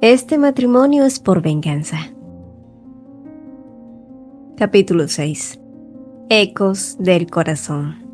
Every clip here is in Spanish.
Este matrimonio es por venganza. Capítulo 6. Ecos del corazón.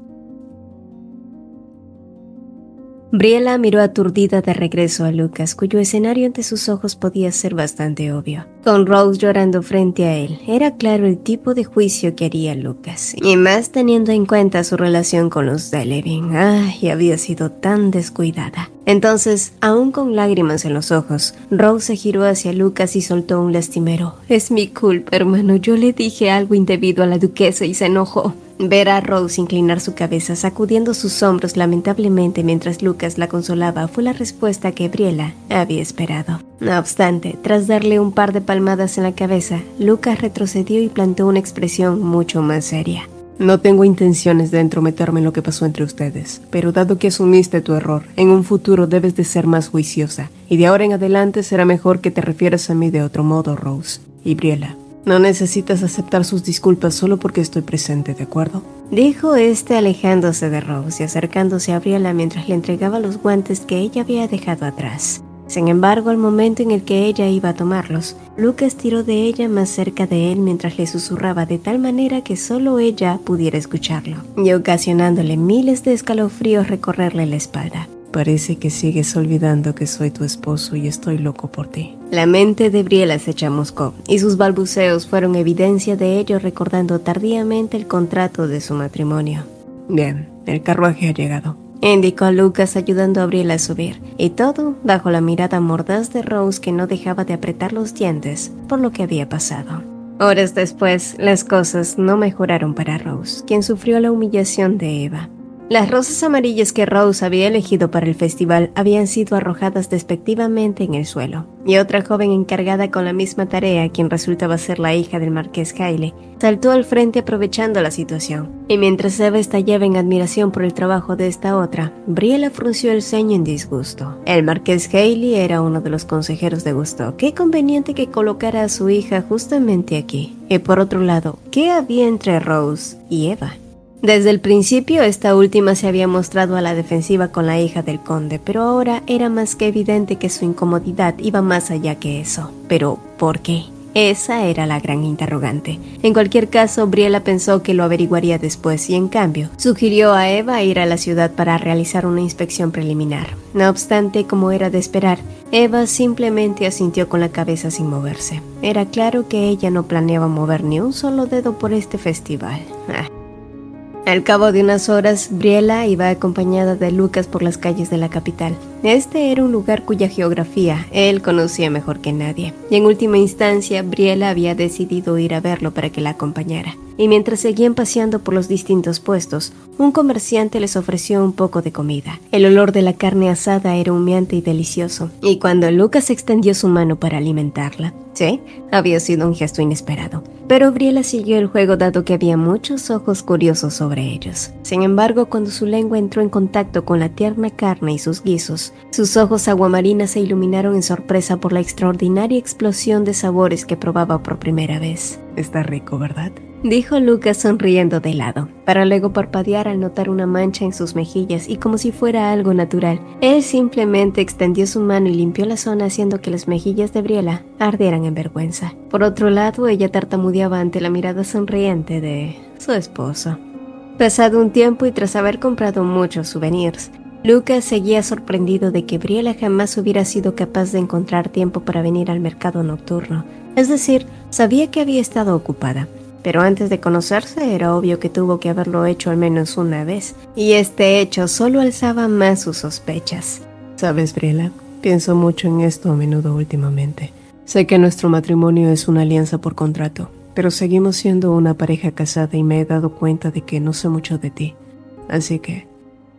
Briella miró aturdida de regreso a Lucas, cuyo escenario ante sus ojos podía ser bastante obvio. Con Rose llorando frente a él, era claro el tipo de juicio que haría Lucas, y más teniendo en cuenta su relación con los Delevingne. Ay, había sido tan descuidada. Entonces, aún con lágrimas en los ojos, Rose se giró hacia Lucas y soltó un lastimero: «Es mi culpa, hermano, yo le dije algo indebido a la duquesa y se enojó». Ver a Rose inclinar su cabeza, sacudiendo sus hombros lamentablemente mientras Lucas la consolaba, fue la respuesta que Briella había esperado. No obstante, tras darle un par de palmadas en la cabeza, Lucas retrocedió y planteó una expresión mucho más seria. No tengo intenciones de entrometerme en lo que pasó entre ustedes, pero dado que asumiste tu error, en un futuro debes de ser más juiciosa, y de ahora en adelante será mejor que te refieras a mí de otro modo, Rose. Y Briella, no necesitas aceptar sus disculpas solo porque estoy presente, ¿de acuerdo?», dijo este alejándose de Rose y acercándose a Briella mientras le entregaba los guantes que ella había dejado atrás. Sin embargo, al momento en el que ella iba a tomarlos, Lucas tiró de ella más cerca de él mientras le susurraba de tal manera que solo ella pudiera escucharlo, y ocasionándole miles de escalofríos recorrerle la espalda. «Parece que sigues olvidando que soy tu esposo y estoy loco por ti». La mente de Briella se chamuscó, y sus balbuceos fueron evidencia de ello, recordando tardíamente el contrato de su matrimonio. «Bien, el carruaje ha llegado», indicó Lucas ayudando a Briella a subir, y todo bajo la mirada mordaz de Rose, que no dejaba de apretar los dientes por lo que había pasado. Horas después, las cosas no mejoraron para Rose, quien sufrió la humillación de Eva. Las rosas amarillas que Rose había elegido para el festival habían sido arrojadas despectivamente en el suelo, y otra joven encargada con la misma tarea, quien resultaba ser la hija del marqués Hailey, saltó al frente aprovechando la situación. Y mientras Eva estallaba en admiración por el trabajo de esta otra, Briella frunció el ceño en disgusto. El marqués Hailey era uno de los consejeros de Gusteau. Qué conveniente que colocara a su hija justamente aquí. Y por otro lado, ¿qué había entre Rose y Eva? Desde el principio, esta última se había mostrado a la defensiva con la hija del conde, pero ahora era más que evidente que su incomodidad iba más allá que eso. ¿Pero por qué? Esa era la gran interrogante. En cualquier caso, Briella pensó que lo averiguaría después y, en cambio, sugirió a Eva ir a la ciudad para realizar una inspección preliminar. No obstante, como era de esperar, Eva simplemente asintió con la cabeza sin moverse. Era claro que ella no planeaba mover ni un solo dedo por este festival. Al cabo de unas horas, Briella iba acompañada de Lucas por las calles de la capital. Este era un lugar cuya geografía él conocía mejor que nadie, y en última instancia Briella había decidido ir a verlo para que la acompañara. Y mientras seguían paseando por los distintos puestos, un comerciante les ofreció un poco de comida. El olor de la carne asada era humeante y delicioso, y cuando Lucas extendió su mano para alimentarla, sí, había sido un gesto inesperado. Pero Briella siguió el juego dado que había muchos ojos curiosos sobre ellos. Sin embargo, cuando su lengua entró en contacto con la tierna carne y sus guisos, sus ojos aguamarinas se iluminaron en sorpresa por la extraordinaria explosión de sabores que probaba por primera vez. «Está rico, ¿verdad?», dijo Lucas sonriendo de lado, para luego parpadear al notar una mancha en sus mejillas, y como si fuera algo natural, él simplemente extendió su mano y limpió la zona, haciendo que las mejillas de Briella ardieran en vergüenza. Por otro lado, ella tartamudeaba ante la mirada sonriente de su esposo. Pasado un tiempo y tras haber comprado muchos souvenirs, Lucas seguía sorprendido de que Briella jamás hubiera sido capaz de encontrar tiempo para venir al mercado nocturno. Es decir, sabía que había estado ocupada, pero antes de conocerse era obvio que tuvo que haberlo hecho al menos una vez, y este hecho solo alzaba más sus sospechas. «¿Sabes, Briella? Pienso mucho en esto a menudo últimamente. Sé que nuestro matrimonio es una alianza por contrato, pero seguimos siendo una pareja casada y me he dado cuenta de que no sé mucho de ti. Así que,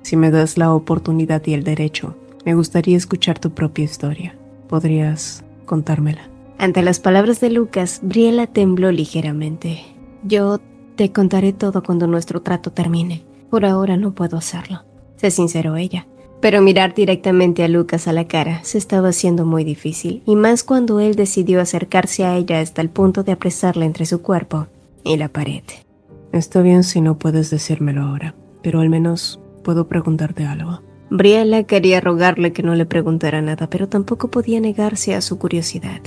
si me das la oportunidad y el derecho, me gustaría escuchar tu propia historia. ¿Podrías contármela?». Ante las palabras de Lucas, Briella tembló ligeramente. «Yo te contaré todo cuando nuestro trato termine. Por ahora no puedo hacerlo», se sinceró ella. Pero mirar directamente a Lucas a la cara se estaba haciendo muy difícil, y más cuando él decidió acercarse a ella hasta el punto de apresarla entre su cuerpo y la pared. «Está bien si no puedes decírmelo ahora, pero al menos puedo preguntarte algo». Briella quería rogarle que no le preguntara nada, pero tampoco podía negarse a su curiosidad.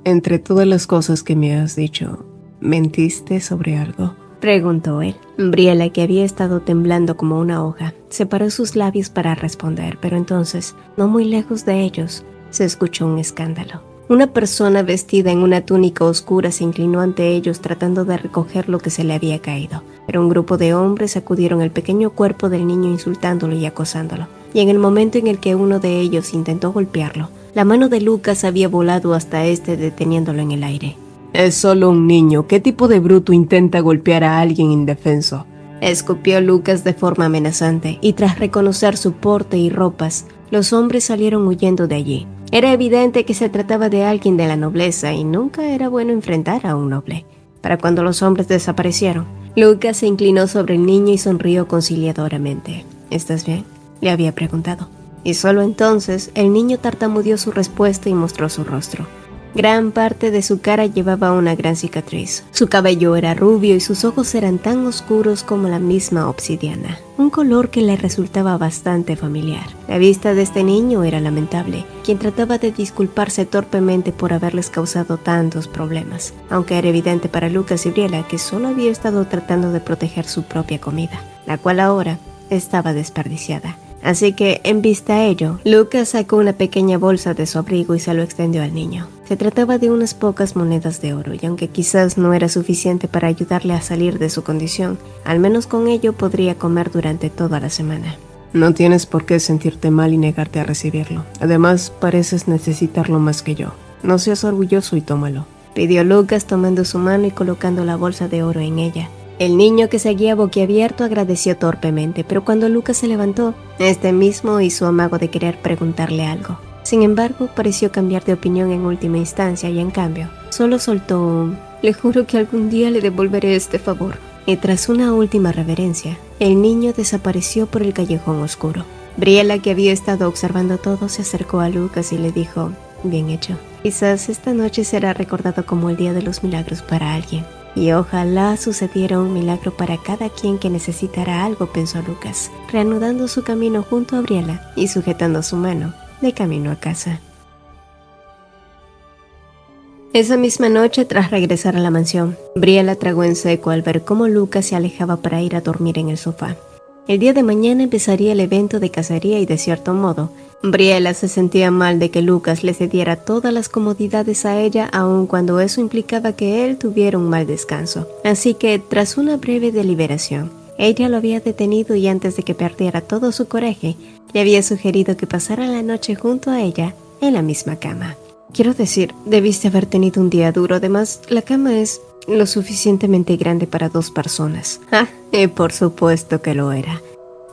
Entre todas las cosas que me has dicho, ¿mentiste sobre algo?, preguntó él. Briella, que había estado temblando como una hoja, separó sus labios para responder, pero entonces, no muy lejos de ellos, se escuchó un escándalo. Una persona vestida en una túnica oscura se inclinó ante ellos tratando de recoger lo que se le había caído, pero un grupo de hombres sacudieron el pequeño cuerpo del niño insultándolo y acosándolo, y en el momento en el que uno de ellos intentó golpearlo, la mano de Lucas había volado hasta este deteniéndolo en el aire. Es solo un niño. ¿Qué tipo de bruto intenta golpear a alguien indefenso?, escupió Lucas de forma amenazante, y tras reconocer su porte y ropas, los hombres salieron huyendo de allí. Era evidente que se trataba de alguien de la nobleza y nunca era bueno enfrentar a un noble. Para cuando los hombres desaparecieron, Lucas se inclinó sobre el niño y sonrió conciliadoramente. ¿Estás bien?, le había preguntado. Y solo entonces el niño tartamudeó su respuesta y mostró su rostro. Gran parte de su cara llevaba una gran cicatriz. Su cabello era rubio y sus ojos eran tan oscuros como la misma obsidiana, un color que le resultaba bastante familiar. La vista de este niño era lamentable, quien trataba de disculparse torpemente por haberles causado tantos problemas, aunque era evidente para Lucas y Briella que solo había estado tratando de proteger su propia comida, la cual ahora estaba desperdiciada. Así que, en vista a ello, Lucas sacó una pequeña bolsa de su abrigo y se lo extendió al niño. Se trataba de unas pocas monedas de oro, y aunque quizás no era suficiente para ayudarle a salir de su condición, al menos con ello podría comer durante toda la semana. No tienes por qué sentirte mal y negarte a recibirlo. Además, pareces necesitarlo más que yo. No seas orgulloso y tómalo, pidió Lucas tomando su mano y colocando la bolsa de oro en ella. El niño, que seguía boquiabierto, agradeció torpemente, pero cuando Lucas se levantó, este mismo hizo amago de querer preguntarle algo. Sin embargo, pareció cambiar de opinión en última instancia y, en cambio, solo soltó un «Le juro que algún día le devolveré este favor». Y tras una última reverencia, el niño desapareció por el callejón oscuro. Briella, que había estado observando todo, se acercó a Lucas y le dijo «Bien hecho. Quizás esta noche será recordado como el día de los milagros para alguien». Y ojalá sucediera un milagro para cada quien que necesitara algo, pensó Lucas, reanudando su camino junto a Briella y sujetando su mano de camino a casa. Esa misma noche, tras regresar a la mansión, Briella tragó en seco al ver cómo Lucas se alejaba para ir a dormir en el sofá. El día de mañana empezaría el evento de cacería y, de cierto modo, Briella se sentía mal de que Lucas le cediera todas las comodidades a ella, aun cuando eso implicaba que él tuviera un mal descanso. Así que, tras una breve deliberación, ella lo había detenido y, antes de que perdiera todo su coraje, le había sugerido que pasara la noche junto a ella en la misma cama. Quiero decir, debiste haber tenido un día duro. Además, la cama es lo suficientemente grande para 2 personas. Por supuesto que lo era.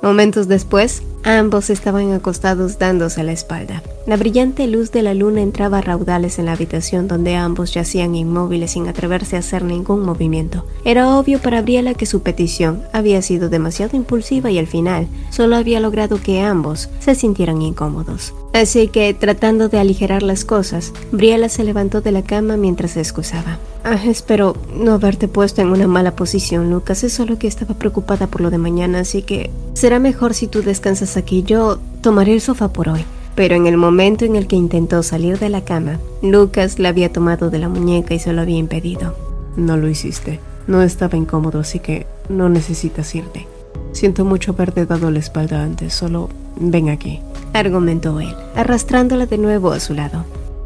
Momentos después, ambos estaban acostados dándose la espalda. La brillante luz de la luna entraba a raudales en la habitación donde ambos yacían inmóviles sin atreverse a hacer ningún movimiento. Era obvio para Briella que su petición había sido demasiado impulsiva y al final solo había logrado que ambos se sintieran incómodos. Así que, tratando de aligerar las cosas, Briella se levantó de la cama mientras se excusaba. Espero no haberte puesto en una mala posición, Lucas. Es solo que estaba preocupada por lo de mañana, así que será mejor si tú descansas aquí. Yo tomaré el sofá por hoy. Pero en el momento en el que intentó salir de la cama, Lucas la había tomado de la muñeca y se lo había impedido. No lo hiciste. No estaba incómodo, así que no necesitas irte. Siento mucho haberte dado la espalda antes. Solo ven aquí, argumentó él, arrastrándola de nuevo a su lado.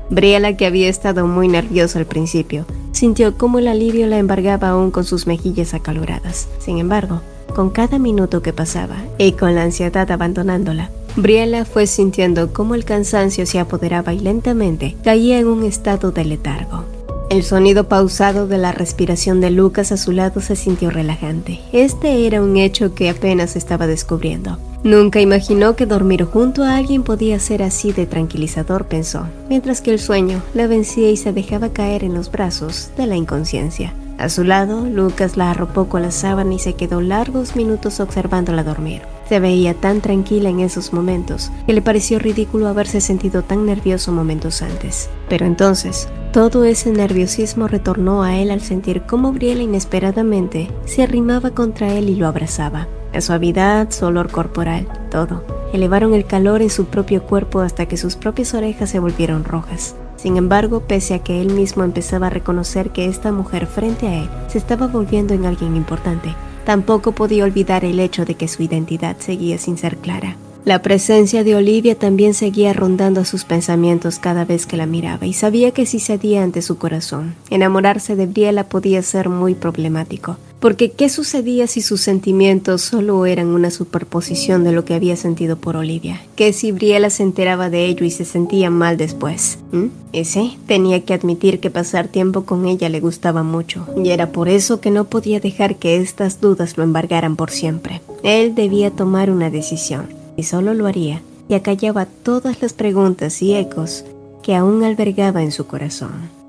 Briella, que había estado muy nerviosa al principio, sintió cómo el alivio la embargaba aún con sus mejillas acaloradas. Sin embargo, con cada minuto que pasaba y con la ansiedad abandonándola, Briella fue sintiendo cómo el cansancio se apoderaba y lentamente caía en un estado de letargo. El sonido pausado de la respiración de Lucas a su lado se sintió relajante. Este era un hecho que apenas estaba descubriendo. Nunca imaginó que dormir junto a alguien podía ser así de tranquilizador, pensó, mientras que el sueño la vencía y se dejaba caer en los brazos de la inconsciencia. A su lado, Lucas la arropó con la sábana y se quedó largos minutos observándola dormir. Se veía tan tranquila en esos momentos que le pareció ridículo haberse sentido tan nervioso momentos antes. Pero entonces, todo ese nerviosismo retornó a él al sentir cómo Briella inesperadamente se arrimaba contra él y lo abrazaba. La suavidad, su olor corporal, todo, elevaron el calor en su propio cuerpo hasta que sus propias orejas se volvieron rojas. Sin embargo, pese a que él mismo empezaba a reconocer que esta mujer frente a él se estaba volviendo en alguien importante, tampoco podía olvidar el hecho de que su identidad seguía sin ser clara. La presencia de Olivia también seguía rondando a sus pensamientos cada vez que la miraba, y sabía que si cedía ante su corazón, enamorarse de Briella podía ser muy problemático. Porque ¿qué sucedía si sus sentimientos solo eran una superposición de lo que había sentido por Olivia? ¿Qué si Briella se enteraba de ello y se sentía mal después? Y sí, tenía que admitir que pasar tiempo con ella le gustaba mucho, y era por eso que no podía dejar que estas dudas lo embargaran por siempre. Él debía tomar una decisión, y solo lo haría, y acallaba todas las preguntas y ecos que aún albergaba en su corazón.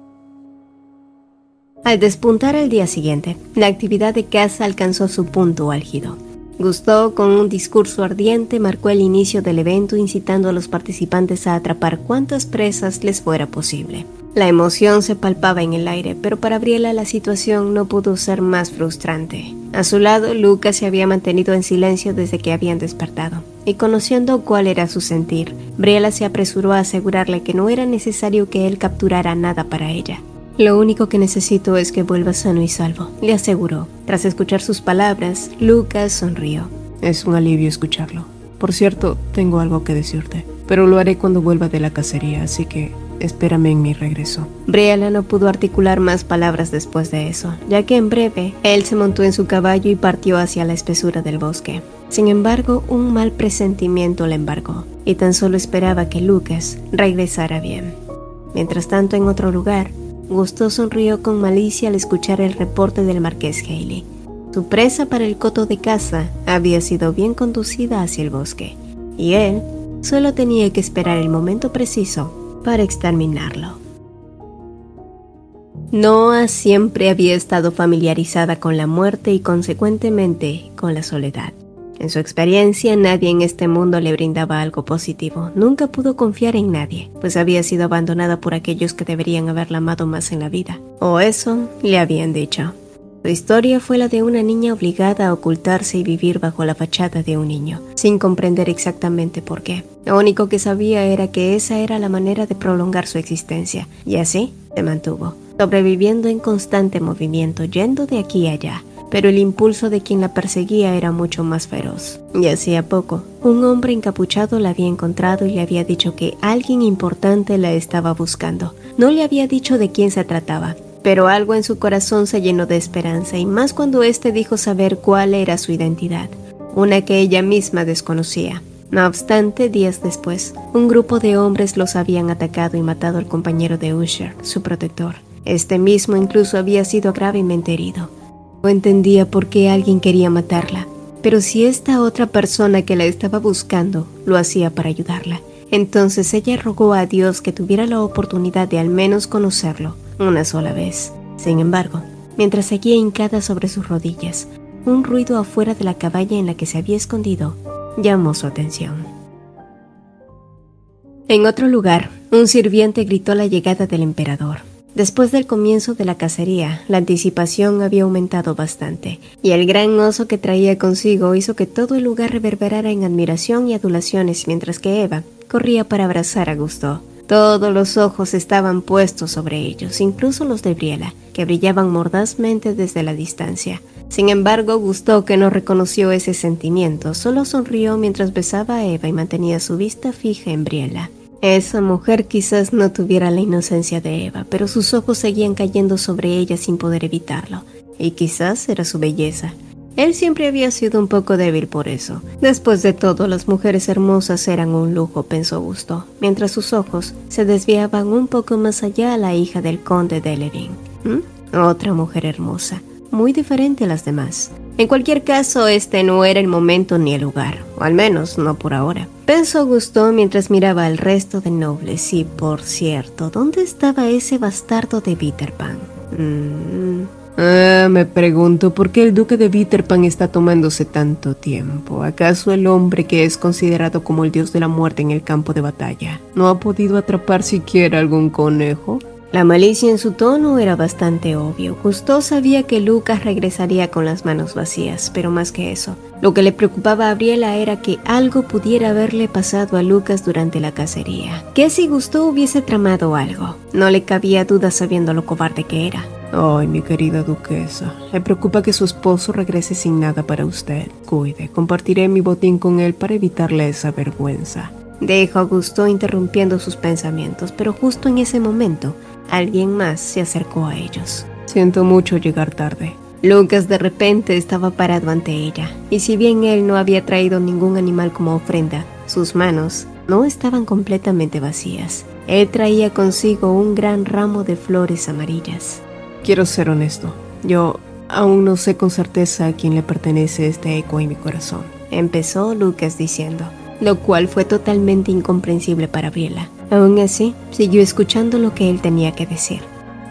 Al despuntar al día siguiente, la actividad de caza alcanzó su punto álgido. Gusteau, con un discurso ardiente, marcó el inicio del evento, incitando a los participantes a atrapar cuantas presas les fuera posible. La emoción se palpaba en el aire, pero para Briella la situación no pudo ser más frustrante. A su lado, Lucas se había mantenido en silencio desde que habían despertado, y conociendo cuál era su sentir, Briella se apresuró a asegurarle que no era necesario que él capturara nada para ella. «Lo único que necesito es que vuelva sano y salvo», le aseguró. Tras escuchar sus palabras, Lucas sonrió. Es un alivio escucharlo. Por cierto, tengo algo que decirte, pero lo haré cuando vuelva de la cacería, así que espérame en mi regreso. Briella no pudo articular más palabras después de eso, ya que en breve, él se montó en su caballo y partió hacia la espesura del bosque. Sin embargo, un mal presentimiento le embargó, y tan solo esperaba que Lucas regresara bien. Mientras tanto, en otro lugar, Gusteau sonrió con malicia al escuchar el reporte del marqués Haley. Su presa para el coto de caza había sido bien conducida hacia el bosque, y él solo tenía que esperar el momento preciso para exterminarlo. Noah siempre había estado familiarizada con la muerte y consecuentemente con la soledad. En su experiencia, nadie en este mundo le brindaba algo positivo. Nunca pudo confiar en nadie, pues había sido abandonada por aquellos que deberían haberla amado más en la vida. O eso le habían dicho. Su historia fue la de una niña obligada a ocultarse y vivir bajo la fachada de un niño, sin comprender exactamente por qué. Lo único que sabía era que esa era la manera de prolongar su existencia, y así se mantuvo, sobreviviendo en constante movimiento, yendo de aquí a allá. Pero el impulso de quien la perseguía era mucho más feroz. Y hacía poco, un hombre encapuchado la había encontrado y le había dicho que alguien importante la estaba buscando. No le había dicho de quién se trataba, pero algo en su corazón se llenó de esperanza, y más cuando éste dijo saber cuál era su identidad, una que ella misma desconocía. No obstante, días después, un grupo de hombres los habían atacado y matado al compañero de Usher, su protector. Este mismo incluso había sido gravemente herido. No entendía por qué alguien quería matarla, pero si esta otra persona que la estaba buscando lo hacía para ayudarla, entonces ella rogó a Dios que tuviera la oportunidad de al menos conocerlo una sola vez. Sin embargo, mientras seguía hincada sobre sus rodillas, un ruido afuera de la cabaña en la que se había escondido llamó su atención. En otro lugar, un sirviente gritó la llegada del emperador. Después del comienzo de la cacería, la anticipación había aumentado bastante, y el gran oso que traía consigo hizo que todo el lugar reverberara en admiración y adulaciones, mientras que Eva corría para abrazar a Gusteau. Todos los ojos estaban puestos sobre ellos, incluso los de Briella, que brillaban mordazmente desde la distancia. Sin embargo, Gusteau, que no reconoció ese sentimiento, solo sonrió mientras besaba a Eva y mantenía su vista fija en Briella. Esa mujer quizás no tuviera la inocencia de Eva, pero sus ojos seguían cayendo sobre ella sin poder evitarlo, y quizás era su belleza. Él siempre había sido un poco débil por eso. Después de todo, las mujeres hermosas eran un lujo, pensó Gusteau, mientras sus ojos se desviaban un poco más allá a la hija del conde de Levin. Otra mujer hermosa, muy diferente a las demás. En cualquier caso, este no era el momento ni el lugar, o al menos no por ahora. Pensó Gusteau mientras miraba al resto de nobles. Y, por cierto, ¿dónde estaba ese bastardo de Viterpan? Me pregunto por qué el duque de Viterpan está tomándose tanto tiempo. ¿Acaso el hombre que es considerado como el dios de la muerte en el campo de batalla no ha podido atrapar siquiera algún conejo? La malicia en su tono era bastante obvio. Gusteau sabía que Lucas regresaría con las manos vacías, pero más que eso, lo que le preocupaba a Briella era que algo pudiera haberle pasado a Lucas durante la cacería. ¿Qué si Gusteau hubiese tramado algo? No le cabía duda sabiendo lo cobarde que era. Ay, mi querida duquesa, le preocupa que su esposo regrese sin nada para usted. Cuide, compartiré mi botín con él para evitarle esa vergüenza. Dijo a Gusteau interrumpiendo sus pensamientos, pero justo en ese momento, alguien más se acercó a ellos. Siento mucho llegar tarde. Lucas de repente estaba parado ante ella, y si bien él no había traído ningún animal como ofrenda, sus manos no estaban completamente vacías. Él traía consigo un gran ramo de flores amarillas. Quiero ser honesto, yo aún no sé con certeza a quién le pertenece este eco en mi corazón. Empezó Lucas diciendo, lo cual fue totalmente incomprensible para Briella. Aún así, siguió escuchando lo que él tenía que decir.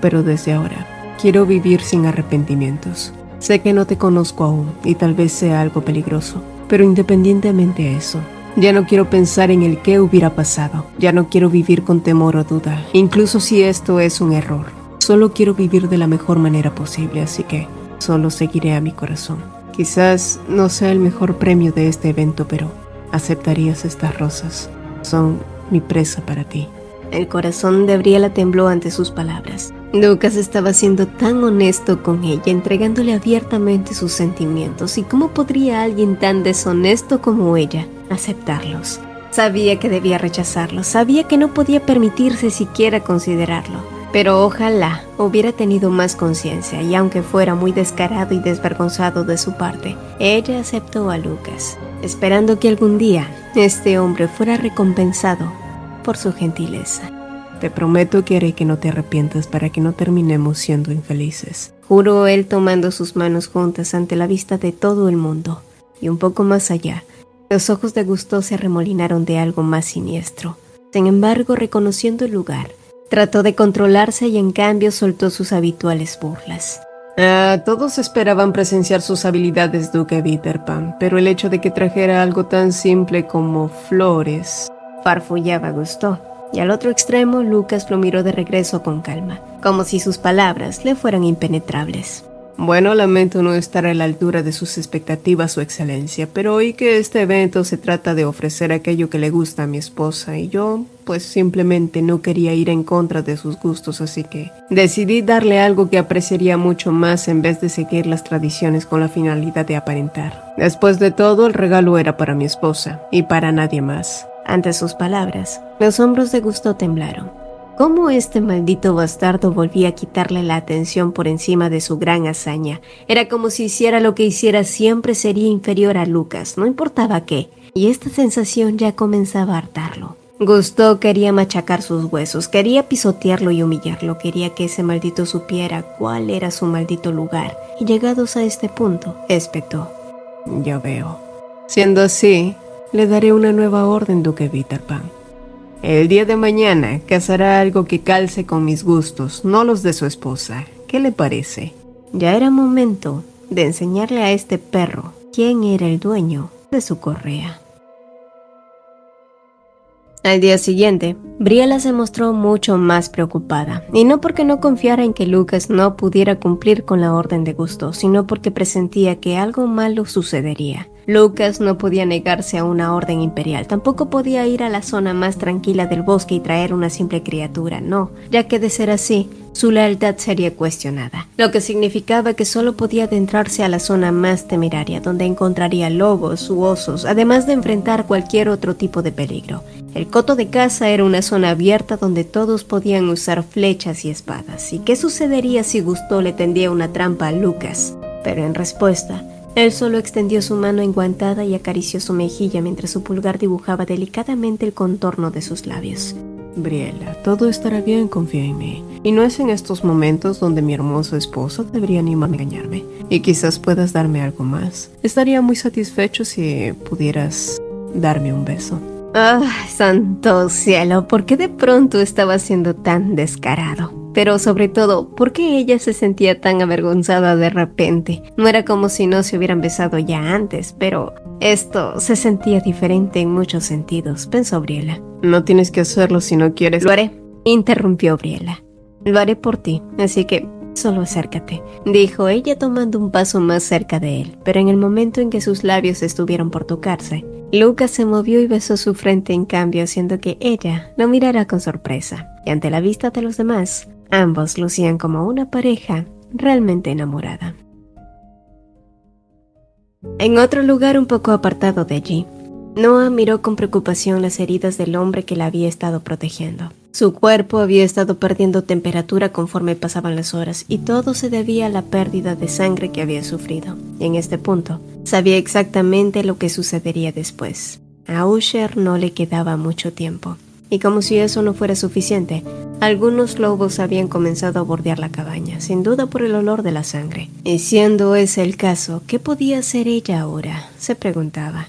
Pero desde ahora, quiero vivir sin arrepentimientos. Sé que no te conozco aún y tal vez sea algo peligroso, pero independientemente de eso, ya no quiero pensar en el qué hubiera pasado. Ya no quiero vivir con temor o duda, incluso si esto es un error. Solo quiero vivir de la mejor manera posible, así que solo seguiré a mi corazón. Quizás no sea el mejor premio de este evento, pero ¿aceptarías estas rosas? Son mi presa para ti. El corazón de Briella tembló ante sus palabras. Lucas estaba siendo tan honesto con ella, entregándole abiertamente sus sentimientos. ¿Y cómo podría alguien tan deshonesto como ella aceptarlos? Sabía que debía rechazarlos, sabía que no podía permitirse siquiera considerarlo. Pero ojalá hubiera tenido más conciencia, y aunque fuera muy descarado y desvergonzado de su parte, ella aceptó a Lucas, esperando que algún día este hombre fuera recompensado por su gentileza. Te prometo que haré que no te arrepientas para que no terminemos siendo infelices, juró él tomando sus manos juntas ante la vista de todo el mundo. Y un poco más allá, los ojos de Gusteau se arremolinaron de algo más siniestro. Sin embargo, reconociendo el lugar, trató de controlarse y en cambio soltó sus habituales burlas. Todos esperaban presenciar sus habilidades, Duque Bitterpan, pero el hecho de que trajera algo tan simple como flores... Farfullaba Gusteau, y al otro extremo Lucas lo miró de regreso con calma, como si sus palabras le fueran impenetrables. Bueno, lamento no estar a la altura de sus expectativas, Su Excelencia, pero oí que este evento se trata de ofrecer aquello que le gusta a mi esposa y yo, pues simplemente no quería ir en contra de sus gustos, así que decidí darle algo que apreciaría mucho más en vez de seguir las tradiciones con la finalidad de aparentar. Después de todo, el regalo era para mi esposa y para nadie más. Ante sus palabras, los hombros de Gusteau temblaron. ¿Cómo este maldito bastardo volvía a quitarle la atención por encima de su gran hazaña? Era como si hiciera lo que hiciera siempre sería inferior a Lucas, no importaba qué, y esta sensación ya comenzaba a hartarlo. Gusteau quería machacar sus huesos, quería pisotearlo y humillarlo, quería que ese maldito supiera cuál era su maldito lugar, y llegados a este punto, espetó. Ya veo. Siendo así, le daré una nueva orden, Duque Bitterpan. El día de mañana cazará algo que calce con mis gustos, no los de su esposa. ¿Qué le parece? Ya era momento de enseñarle a este perro quién era el dueño de su correa. Al día siguiente, Briella se mostró mucho más preocupada, y no porque no confiara en que Lucas no pudiera cumplir con la orden de Gusteau, sino porque presentía que algo malo sucedería. Lucas no podía negarse a una orden imperial, tampoco podía ir a la zona más tranquila del bosque y traer una simple criatura, no, ya que de ser así, su lealtad sería cuestionada, lo que significaba que solo podía adentrarse a la zona más temeraria, donde encontraría lobos u osos, además de enfrentar cualquier otro tipo de peligro. El coto de caza era una zona abierta donde todos podían usar flechas y espadas. ¿Y qué sucedería si Gusteau le tendía una trampa a Lucas? Pero en respuesta, él solo extendió su mano enguantada y acarició su mejilla mientras su pulgar dibujaba delicadamente el contorno de sus labios. Briella, todo estará bien, confía en mí. Y no es en estos momentos donde mi hermoso esposo debería animarme a engañarme. Y quizás puedas darme algo más. Estaría muy satisfecho si pudieras darme un beso. ¡Ah, santo cielo! ¿Por qué de pronto estaba siendo tan descarado? Pero sobre todo, ¿por qué ella se sentía tan avergonzada de repente? No era como si no se hubieran besado ya antes, pero esto se sentía diferente en muchos sentidos, pensó Briella. No tienes que hacerlo si no quieres. Lo haré, interrumpió Briella. Lo haré por ti, así que solo acércate, dijo ella tomando un paso más cerca de él, pero en el momento en que sus labios estuvieron por tocarse, Lucas se movió y besó su frente en cambio, haciendo que ella lo mirara con sorpresa, y ante la vista de los demás, ambos lucían como una pareja realmente enamorada. En otro lugar un poco apartado de allí, Noah miró con preocupación las heridas del hombre que la había estado protegiendo. Su cuerpo había estado perdiendo temperatura conforme pasaban las horas y todo se debía a la pérdida de sangre que había sufrido. Y en este punto, sabía exactamente lo que sucedería después. A Usher no le quedaba mucho tiempo. Y como si eso no fuera suficiente, algunos lobos habían comenzado a bordear la cabaña, sin duda por el olor de la sangre. Y siendo ese el caso, ¿qué podía hacer ella ahora?, se preguntaba.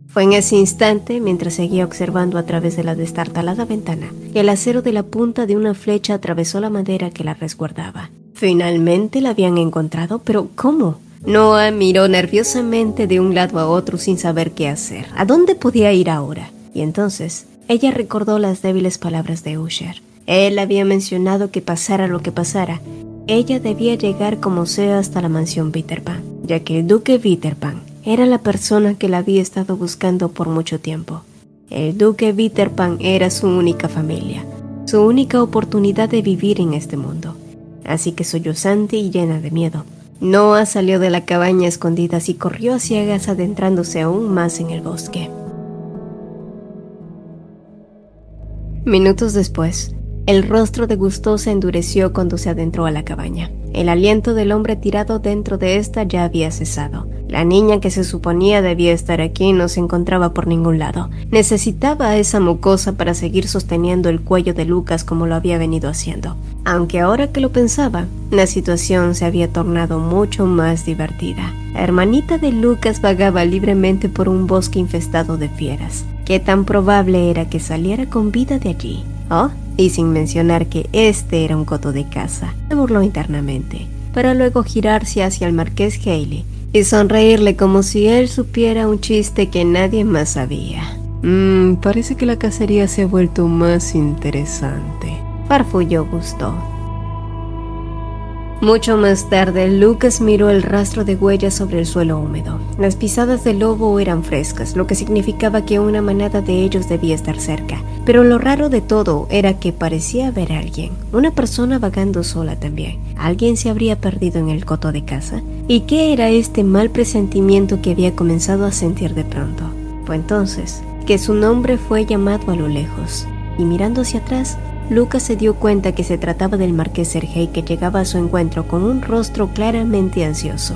Fue en ese instante, mientras seguía observando a través de la destartalada ventana, que el acero de la punta de una flecha atravesó la madera que la resguardaba. Finalmente la habían encontrado, pero ¿cómo? Noah miró nerviosamente de un lado a otro sin saber qué hacer. ¿A dónde podía ir ahora? Y entonces, ella recordó las débiles palabras de Usher. Él había mencionado que pasara lo que pasara, ella debía llegar como sea hasta la mansión Bitterpan, ya que el duque Bitterpan era la persona que la había estado buscando por mucho tiempo. El duque Bitterpan era su única familia, su única oportunidad de vivir en este mundo. Así que sollozante y llena de miedo, Noah salió de la cabaña a escondidas y corrió a ciegas adentrándose aún más en el bosque. Minutos después, el rostro de Gusteau se endureció cuando se adentró a la cabaña. El aliento del hombre tirado dentro de esta ya había cesado. La niña que se suponía debía estar aquí no se encontraba por ningún lado. Necesitaba a esa mocosa para seguir sosteniendo el cuello de Lucas como lo había venido haciendo. Aunque ahora que lo pensaba, la situación se había tornado mucho más divertida. La hermanita de Lucas vagaba libremente por un bosque infestado de fieras. ¿Qué tan probable era que saliera con vida de allí? Oh, y sin mencionar que este era un coto de caza. Se burló internamente, para luego girarse hacia el marqués Haley y sonreírle como si él supiera un chiste que nadie más sabía. Parece que la cacería se ha vuelto más interesante, farfulló Gusteau. Mucho más tarde, Lucas miró el rastro de huellas sobre el suelo húmedo. Las pisadas del lobo eran frescas, lo que significaba que una manada de ellos debía estar cerca. Pero lo raro de todo era que parecía haber alguien, una persona vagando sola también. ¿Alguien se habría perdido en el coto de caza? ¿Y qué era este mal presentimiento que había comenzado a sentir de pronto? Fue entonces que su nombre fue llamado a lo lejos, y mirando hacia atrás, Lucas se dio cuenta que se trataba del marqués Sergei, que llegaba a su encuentro con un rostro claramente ansioso.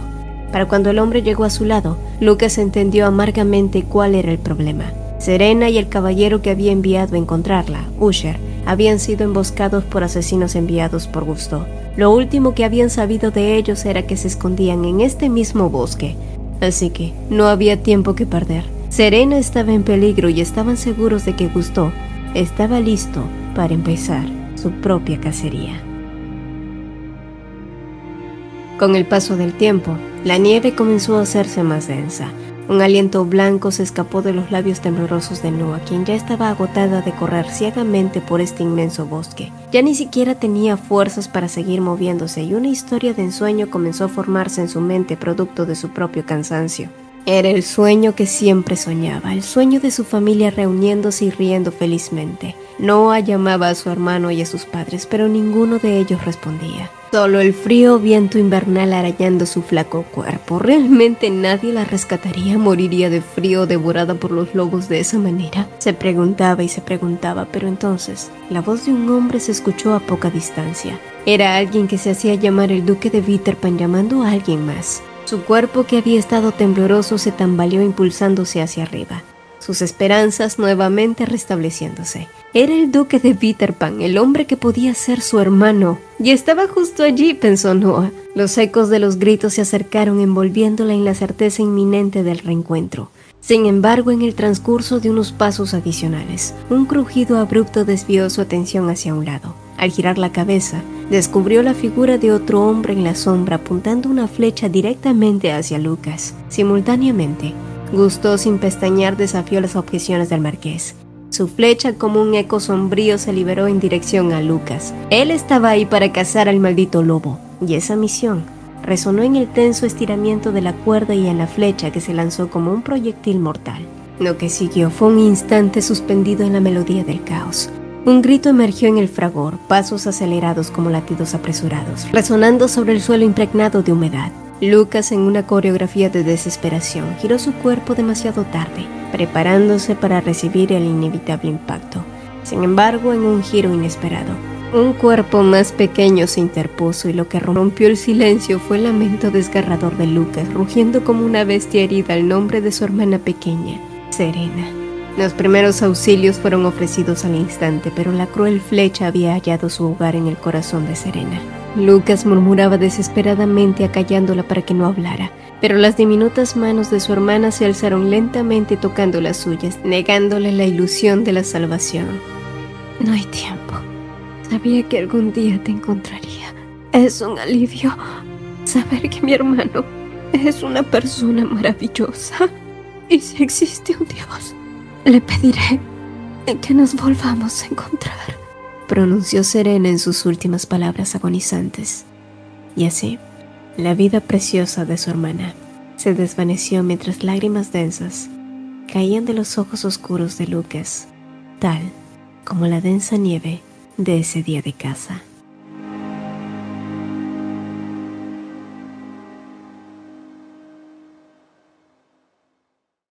Para cuando el hombre llegó a su lado, Lucas entendió amargamente cuál era el problema. Serena y el caballero que había enviado a encontrarla, Usher, habían sido emboscados por asesinos enviados por Gusteau. Lo último que habían sabido de ellos era que se escondían en este mismo bosque, así que no había tiempo que perder. Serena estaba en peligro y estaban seguros de que Gusteau estaba listo para empezar su propia cacería. Con el paso del tiempo, la nieve comenzó a hacerse más densa. Un aliento blanco se escapó de los labios temblorosos de Noah, quien ya estaba agotada de correr ciegamente por este inmenso bosque. Ya ni siquiera tenía fuerzas para seguir moviéndose y una historia de ensueño comenzó a formarse en su mente producto de su propio cansancio. Era el sueño que siempre soñaba, el sueño de su familia reuniéndose y riendo felizmente. Noah llamaba a su hermano y a sus padres, pero ninguno de ellos respondía. Solo el frío viento invernal arañando su flaco cuerpo. ¿Realmente nadie la rescataría? ¿Moriría de frío devorada por los lobos de esa manera? Se preguntaba y se preguntaba, pero entonces la voz de un hombre se escuchó a poca distancia. Era alguien que se hacía llamar el duque de Bitterpan llamando a alguien más. Su cuerpo, que había estado tembloroso, se tambaleó impulsándose hacia arriba, sus esperanzas nuevamente restableciéndose. Era el duque de Bitterpan, el hombre que podía ser su hermano. Y estaba justo allí, pensó Noah. Los ecos de los gritos se acercaron envolviéndola en la certeza inminente del reencuentro. Sin embargo, en el transcurso de unos pasos adicionales, un crujido abrupto desvió su atención hacia un lado. Al girar la cabeza, descubrió la figura de otro hombre en la sombra apuntando una flecha directamente hacia Lucas. Simultáneamente, Gusteau sin pestañear desafió las objeciones del marqués. Su flecha, como un eco sombrío, se liberó en dirección a Lucas. Él estaba ahí para cazar al maldito lobo, y esa misión resonó en el tenso estiramiento de la cuerda y en la flecha que se lanzó como un proyectil mortal. Lo que siguió fue un instante suspendido en la melodía del caos. Un grito emergió en el fragor, pasos acelerados como latidos apresurados, resonando sobre el suelo impregnado de humedad. Lucas, en una coreografía de desesperación, giró su cuerpo demasiado tarde, preparándose para recibir el inevitable impacto. Sin embargo, en un giro inesperado, un cuerpo más pequeño se interpuso y lo que rompió el silencio fue el lamento desgarrador de Lucas, rugiendo como una bestia herida al nombre de su hermana pequeña, Serena. Los primeros auxilios fueron ofrecidos al instante, pero la cruel flecha había hallado su hogar en el corazón de Serena. Lucas murmuraba desesperadamente acallándola para que no hablara, pero las diminutas manos de su hermana se alzaron lentamente tocando las suyas, negándole la ilusión de la salvación. No hay tiempo. Sabía que algún día te encontraría. Es un alivio saber que mi hermano es una persona maravillosa. Y si existe un Dios, le pediré que nos volvamos a encontrar, pronunció Serena en sus últimas palabras agonizantes. Y así, la vida preciosa de su hermana se desvaneció mientras lágrimas densas caían de los ojos oscuros de Lucas, tal como la densa nieve de ese día de caza.